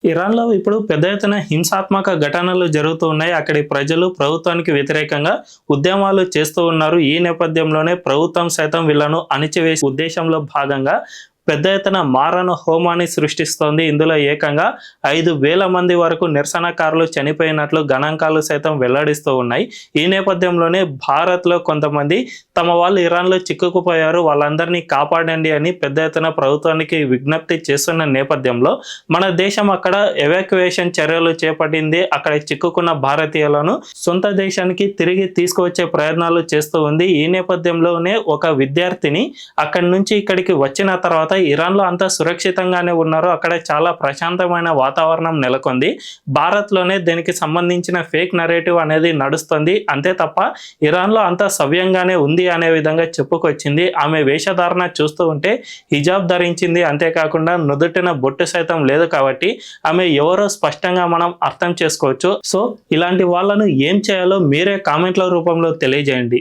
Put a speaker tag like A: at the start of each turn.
A: ఇరాన్‌లో ఇప్పుడు పెద్ద ఎత్తున హింసాత్మక ఘటనలు జరుగుతూ ఉన్నాయి. అక్కడి ప్రజలు ప్రభుత్వానికి వ్యతిరేకంగా ఉద్యమాలు చేస్తూ ఉన్నారు. ఈ నేపథ్యంలోనే ప్రభుత్వం సైతం వీళ్ళను అణిచివేసే ఉద్దేశంలో భాగంగా పెద్ద ఎత్తున మారణ హోమాన్ని సృష్టిస్తోంది. ఇందులో ఏకంగా 5,000 మంది వరకు నిరసనకారులు చనిపోయినట్లు గణాంకాలు సైతం వెల్లడిస్తూ ఉన్నాయి. ఈ నేపథ్యంలోనే భారత్‌లో కొంతమంది తమ వాళ్ళు ఇరాన్‌లో చిక్కుకుపోయారు, వాళ్ళందరినీ కాపాడండి అని పెద్ద ఎత్తున ప్రభుత్వానికి విజ్ఞప్తి చేస్తున్న నేపథ్యంలో మన దేశం అక్కడ ఎవాక్యుయేషన్ చర్యలు చేపట్టింది. అక్కడ చిక్కుకున్న భారతీయులను సొంత దేశానికి తిరిగి తీసుకువచ్చే ప్రయత్నాలు చేస్తూ ఉంది. ఈ నేపథ్యంలోనే ఒక విద్యార్థిని అక్కడి నుంచి ఇక్కడికి వచ్చిన తర్వాత ఇరాన్‌లో అంతా సురక్షితంగానే ఉన్నారు. అక్కడ చాలా ప్రశాంతమైన వాతావరణం నెలకొంది. భారత్‌లోనే దీనికి సంబంధించిన ఫేక్ నరేటివ్ అనేది నడుస్తుంది. అంతే తప్ప ఇరాన్‌లో అంతా సవ్యంగానే ఉంది అనే విధంగా చెప్పుకొచ్చింది. ఆమె వేషధారణ చూస్తూ ఉంటే హిజాబ్ ధరించింది. అంతేకాకుండా నుదుటిన బొట్టు సైతం లేదు కాబట్టి ఆమె ఎవరో స్పష్టంగా మనం అర్థం చేసుకోవచ్చు. సో ఇలాంటి వాళ్ళను ఏం చేయాలో మీరే కామెంట్ల రూపంలో తెలియజేయండి.